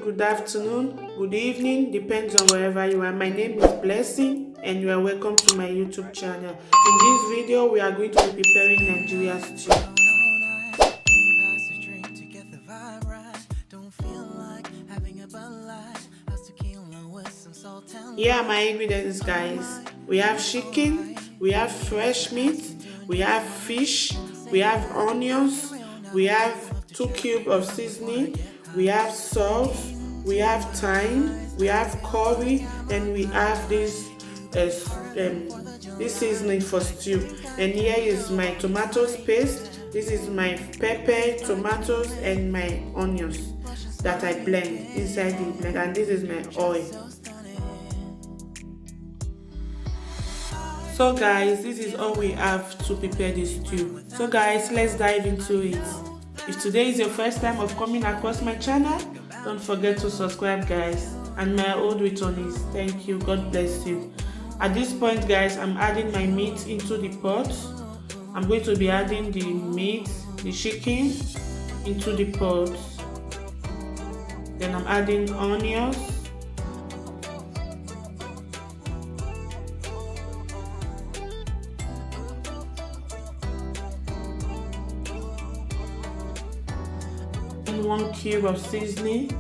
good afternoon, good evening, depends on wherever you are. My name is Blessing and you are welcome to my YouTube channel. In this video, we are going to be preparing Nigeria stew. Here are my ingredients, guys. We have chicken, we have fresh meat, we have fish, we have onions, we have 2 cubes of seasoning, we have salt, we have thyme, we have curry, and we have this seasoning for stew. And here is my tomatoes paste. This is my pepper, tomatoes, and my onions that I blend inside the blender. And this is my oil. So guys, this is all we have to prepare this stew. So guys, let's dive into it. If today is your first time of coming across my channel, don't forget to subscribe, guys. And my old returnees, thank you, God bless you. At this point, guys, I'm adding my meat into the pot. I'm going to be adding the meat, the chicken, into the pot. Then I'm adding onions. And 1 cube of seasoning.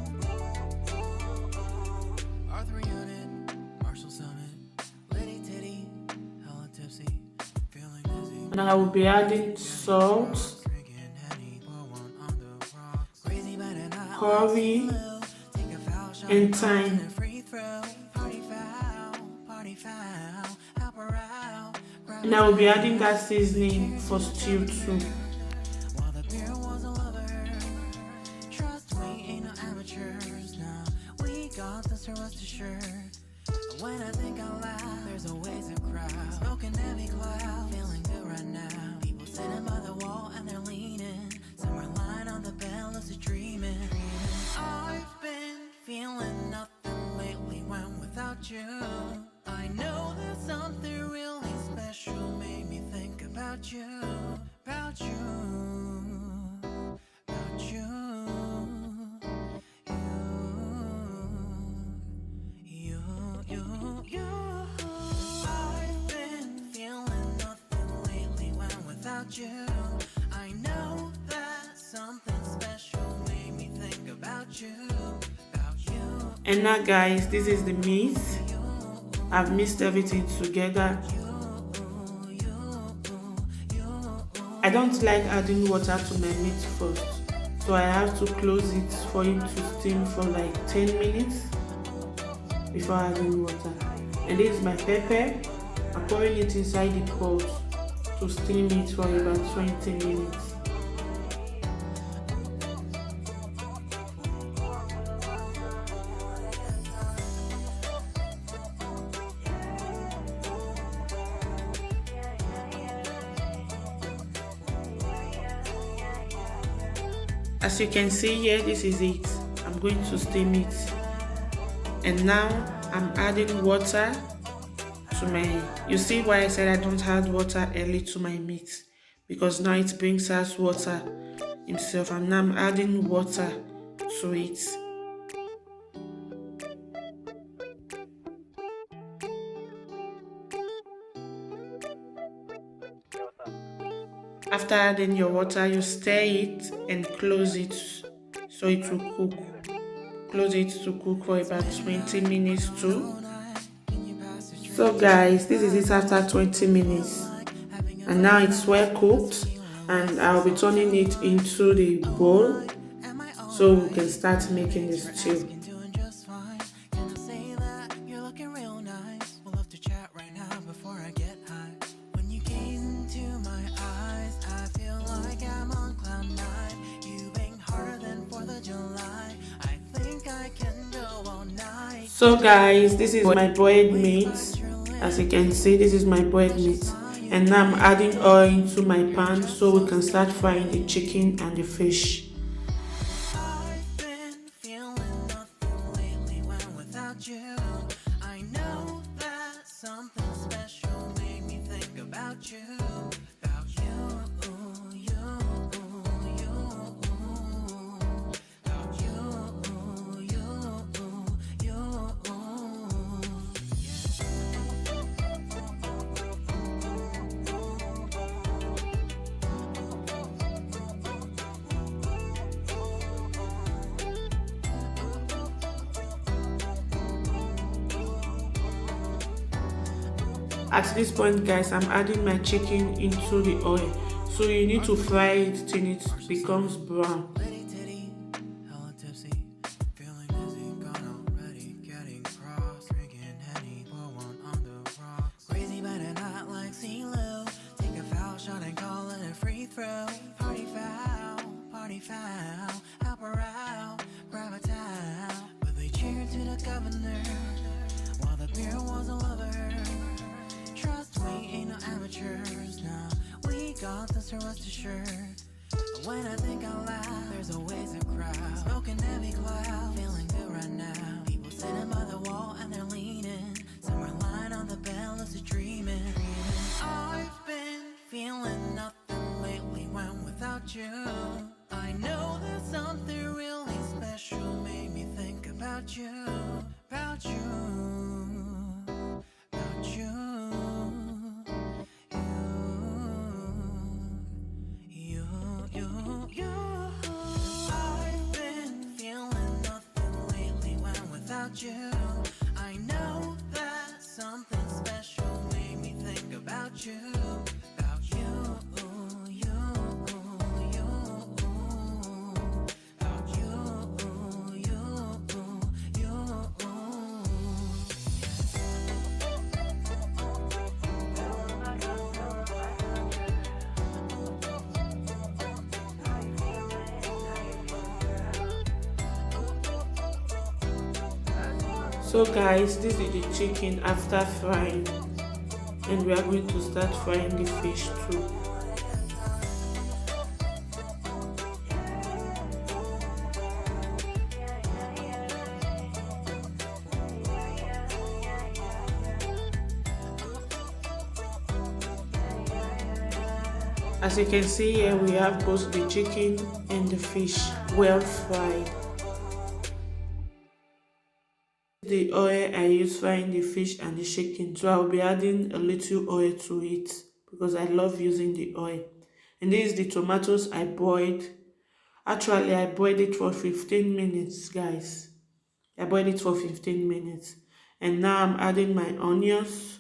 And I will be adding salt, curry, and thyme. And I will be adding that seasoning for stew too. When I think out loud, there's always a crowd smoking heavy cloud, feeling good right now. People sitting by the wall and they're leaning. Somewhere lying on the bed, lucid dreaming. I've been feeling nothing lately when without you. I know there's something really special made me think about you, about you, about you. You. I know that something special made me think about you, about you. And now, guys, this is the meat. I've mixed everything together. I don't like adding water to my meat first, so I have to close it for it to steam for like 10 minutes before adding water. And this is my pepper. I'm pouring it inside the pot to steam it for about 20 minutes. As you can see here, this is it. I'm going to steam it. And now I'm adding water to my, you see why I said I don't add water early to my meat, because now it brings us water himself, and now I'm adding water to it. After adding your water, you stir it and close it so it will cook. Close it to cook for about 20 minutes too. So guys, this is it after 20 minutes, and now it's well cooked, and I'll be turning it into the bowl so we can start making the stew. So guys, this is my boiled meat. As you can see, this is my boiled meat, and now I'm adding oil into my pan so we can start frying the chicken and the fish. At this point guys, I'm adding my chicken into the oil, so you need to fry it till it becomes brown. Litty titty, hella tipsy, feeling dizzy, gone already, getting cross, drinking Henny, pour one on the rocks. Crazy but not like CeeLo, take a foul shot and call it a free throw. Party foul, help her out, grab a towel. But they cheered to the governor, while the beer was a lover. Trust we ain't no amateurs, nah, we got this, rest assured. When I think out loud, there's always a crowd. Smoking heavy cloud, feeling good right now. People sitting by the wall and they're leaning. Somewhere lying on the bed, lucid dreaming. I've been feeling nothing lately when without you. I know that something really special made me think about you. About you. About you. I've been feeling nothing lately when without you. I know that something special made me think about you. About you, you, you. About you, you. So guys, this is the chicken after frying, and we are going to start frying the fish too. As you can see here, we have both the chicken and the fish well fried. The oil I use frying the fish and the chicken, so I'll be adding a little oil to it because I love using the oil. And this is the tomatoes I boiled. Actually, I boiled it for 15 minutes, guys. I boiled it for 15 minutes. And now I'm adding my onions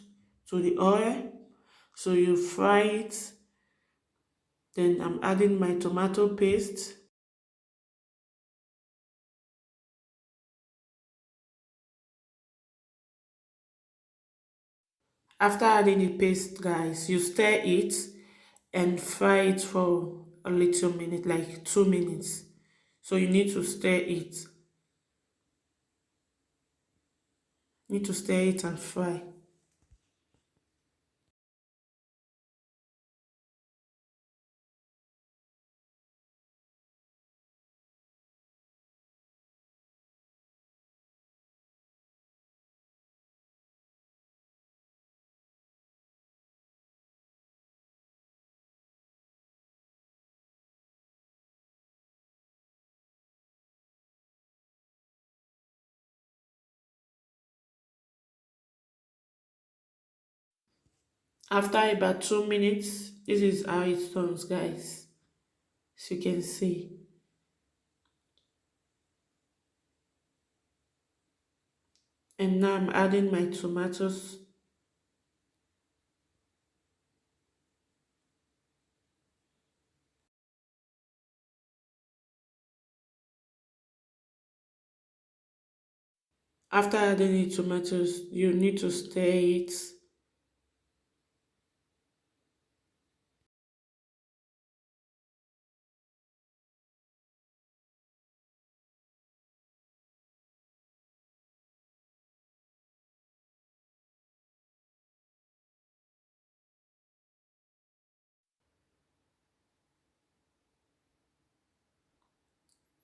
to the oil. So you fry it. Then I'm adding my tomato paste. After adding the paste, guys, you stir it and fry it for a little minute, like 2 minutes. So you need to stir it. Need to stir it and fry. After about 2 minutes, this is how it turns, guys. As you can see. And now I'm adding my tomatoes. After adding the tomatoes, you need to stir it.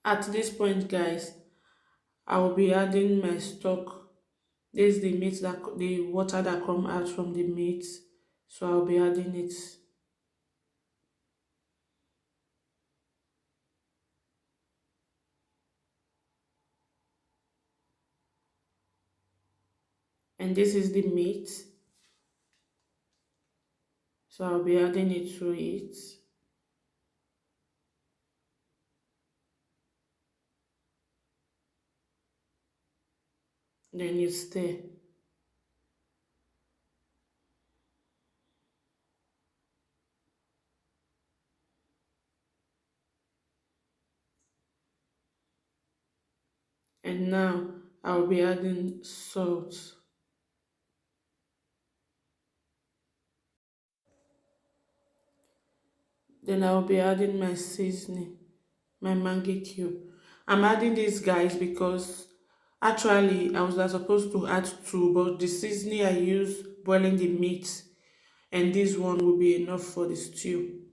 At this point, guys, I will be adding my stock. This is the meat the water that come out from the meat. So I'll be adding it. And this is the meat. So I'll be adding it to it. Then you stir. And now I'll be adding salt. Then I'll be adding my seasoning, my Maggi cube. I'm adding these guys because actually I was not supposed to add two, but the seasoning I use boiling the meat and this one will be enough for the stew.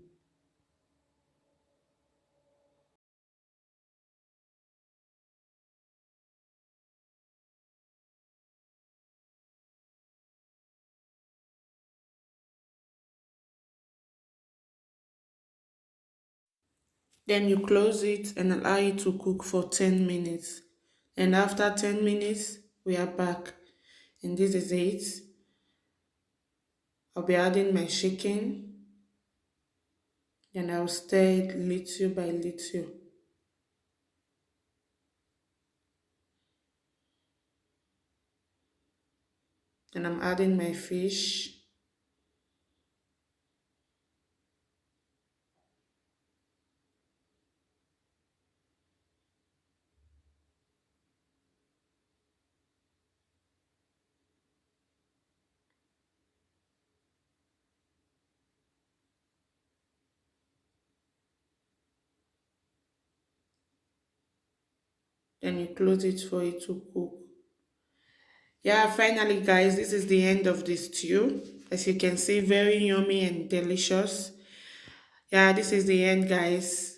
Then you close it and allow it to cook for 10 minutes. And after 10 minutes, we are back. And this is it. I'll be adding my chicken. Then I'll stir it little by little. Then I'm adding my fish. Then you close it for it to cook. Yeah, finally, guys, this is the end of the stew. As you can see, very yummy and delicious. Yeah, this is the end, guys.